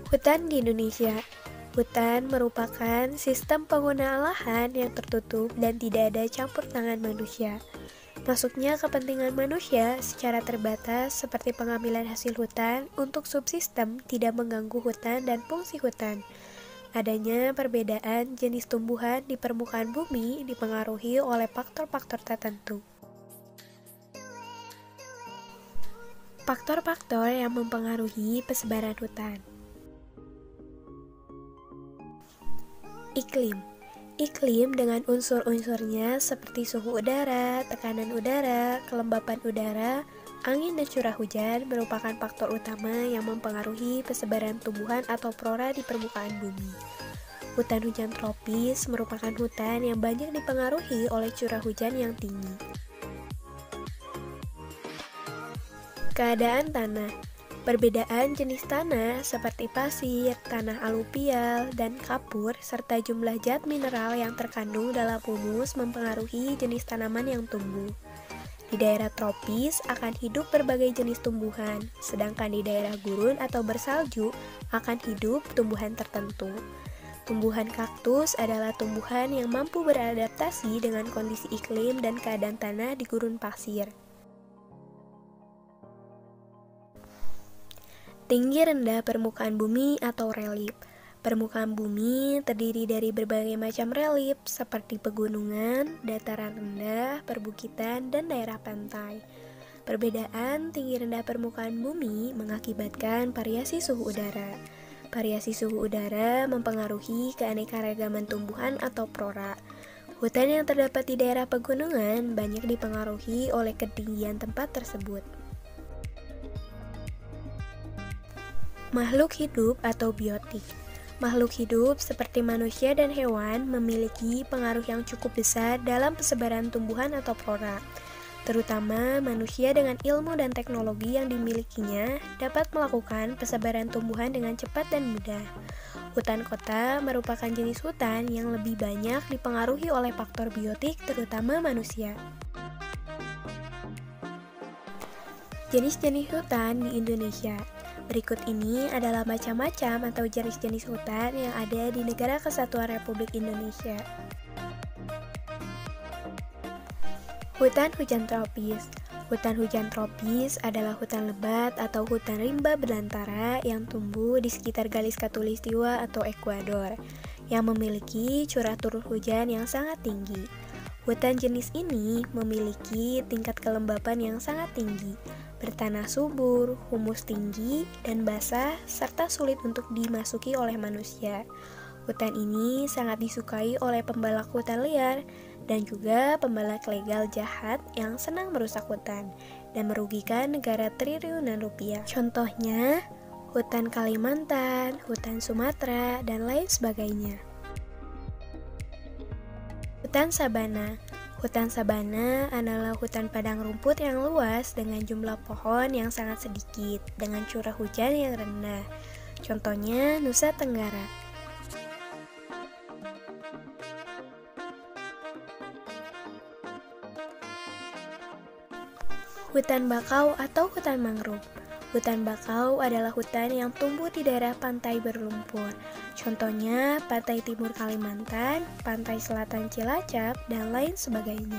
Hutan di Indonesia. Hutan merupakan sistem penggunaan lahan yang tertutup dan tidak ada campur tangan manusia. Masuknya kepentingan manusia secara terbatas seperti pengambilan hasil hutan untuk subsistem tidak mengganggu hutan dan fungsi hutan. Adanya perbedaan jenis tumbuhan di permukaan bumi dipengaruhi oleh faktor-faktor tertentu. Faktor-faktor yang mempengaruhi persebaran hutan. Iklim dengan unsur-unsurnya seperti suhu udara, tekanan udara, kelembapan udara, angin dan curah hujan merupakan faktor utama yang mempengaruhi persebaran tumbuhan atau flora di permukaan bumi. Hutan hujan tropis merupakan hutan yang banyak dipengaruhi oleh curah hujan yang tinggi. Keadaan tanah. Perbedaan jenis tanah seperti pasir, tanah aluvial, dan kapur, serta jumlah zat mineral yang terkandung dalam humus mempengaruhi jenis tanaman yang tumbuh. Di daerah tropis akan hidup berbagai jenis tumbuhan, sedangkan di daerah gurun atau bersalju akan hidup tumbuhan tertentu. Tumbuhan kaktus adalah tumbuhan yang mampu beradaptasi dengan kondisi iklim dan keadaan tanah di gurun pasir. Tinggi rendah permukaan bumi atau relief. Permukaan bumi terdiri dari berbagai macam relief seperti pegunungan, dataran rendah, perbukitan, dan daerah pantai. Perbedaan tinggi rendah permukaan bumi mengakibatkan variasi suhu udara. Variasi suhu udara mempengaruhi keanekaragaman tumbuhan atau flora. Hutan yang terdapat di daerah pegunungan banyak dipengaruhi oleh ketinggian tempat tersebut. Makhluk hidup atau biotik. Makhluk hidup seperti manusia dan hewan memiliki pengaruh yang cukup besar dalam persebaran tumbuhan atau flora. Terutama manusia dengan ilmu dan teknologi yang dimilikinya dapat melakukan persebaran tumbuhan dengan cepat dan mudah. Hutan kota merupakan jenis hutan yang lebih banyak dipengaruhi oleh faktor biotik terutama manusia. Jenis-jenis hutan di Indonesia. Berikut ini adalah macam-macam atau jenis-jenis hutan yang ada di Negara Kesatuan Republik Indonesia. Hutan hujan tropis. Hutan hujan tropis adalah hutan lebat atau hutan rimba belantara yang tumbuh di sekitar garis khatulistiwa atau ekuador, yang memiliki curah turun hujan yang sangat tinggi. Hutan jenis ini memiliki tingkat kelembapan yang sangat tinggi, bertanah subur, humus tinggi, dan basah, serta sulit untuk dimasuki oleh manusia. Hutan ini sangat disukai oleh pembalak hutan liar dan juga pembalak legal jahat yang senang merusak hutan dan merugikan negara triliunan rupiah. Contohnya, hutan Kalimantan, hutan Sumatera, dan lain sebagainya. Hutan sabana. Hutan sabana adalah hutan padang rumput yang luas dengan jumlah pohon yang sangat sedikit, dengan curah hujan yang rendah. Contohnya Nusa Tenggara. Hutan bakau atau hutan mangrove. Hutan bakau adalah hutan yang tumbuh di daerah pantai berlumpur. Contohnya pantai timur Kalimantan, pantai selatan Cilacap, dan lain sebagainya.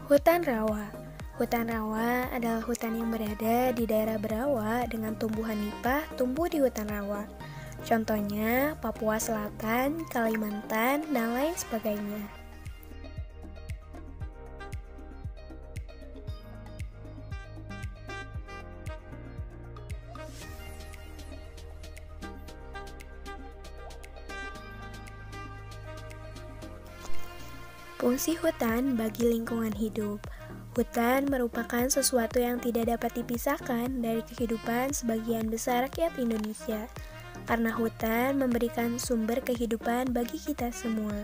Hutan rawa. Hutan rawa adalah hutan yang berada di daerah berawa dengan tumbuhan nipah tumbuh di hutan rawa. Contohnya Papua Selatan, Kalimantan, dan lain sebagainya. Fungsi hutan bagi lingkungan hidup. Hutan merupakan sesuatu yang tidak dapat dipisahkan dari kehidupan sebagian besar rakyat Indonesia. Karena hutan memberikan sumber kehidupan bagi kita semua.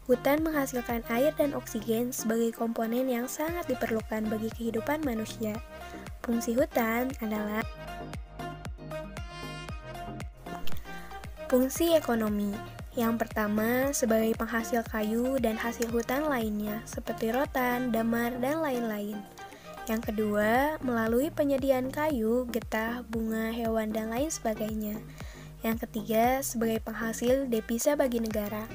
Hutan menghasilkan air dan oksigen sebagai komponen yang sangat diperlukan bagi kehidupan manusia. Fungsi hutan adalah Fungsi ekonomi. Yang pertama, sebagai penghasil kayu dan hasil hutan lainnya, seperti rotan, damar, dan lain-lain. Yang kedua, melalui penyediaan kayu, getah, bunga, hewan, dan lain sebagainya. Yang ketiga, sebagai penghasil devisa bagi negara.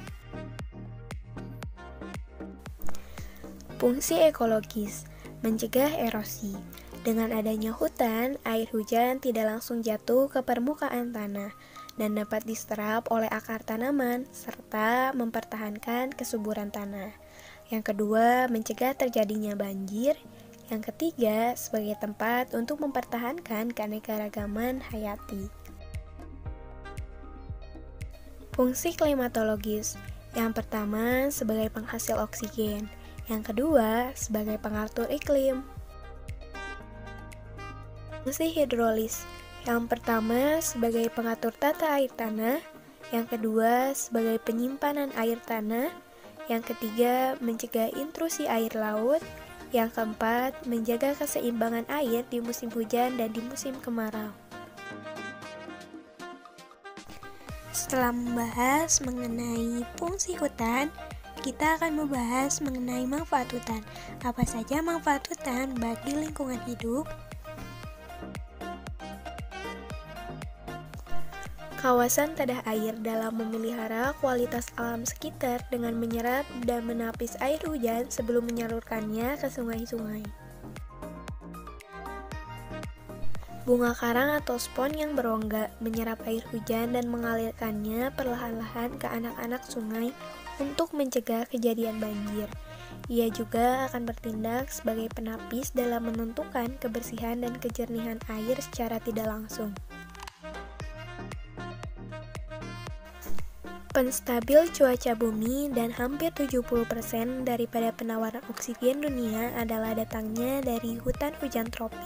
Fungsi ekologis, mencegah erosi. Dengan adanya hutan, air hujan tidak langsung jatuh ke permukaan tanah dan dapat diserap oleh akar tanaman serta mempertahankan kesuburan tanah. Yang kedua, mencegah terjadinya banjir. Yang ketiga, sebagai tempat untuk mempertahankan keanekaragaman hayati. Fungsi klimatologis. Yang pertama, sebagai penghasil oksigen. Yang kedua, sebagai pengatur iklim. Fungsi hidrolis. Yang pertama, sebagai pengatur tata air tanah. Yang kedua, sebagai penyimpanan air tanah. Yang ketiga, mencegah intrusi air laut. Yang keempat, menjaga keseimbangan air di musim hujan dan di musim kemarau. Setelah membahas mengenai fungsi hutan, kita akan membahas mengenai manfaat hutan. Apa saja manfaat hutan bagi lingkungan hidup? Kawasan tadah air dalam memelihara kualitas alam sekitar dengan menyerap dan menapis air hujan sebelum menyalurkannya ke sungai-sungai. Bunga karang atau spon yang berongga menyerap air hujan dan mengalirkannya perlahan-lahan ke anak-anak sungai untuk mencegah kejadian banjir. Ia juga akan bertindak sebagai penapis dalam menentukan kebersihan dan kejernihan air secara tidak langsung. Penstabil cuaca bumi dan hampir 70% daripada penawaran oksigen dunia adalah datangnya dari hutan hujan tropis.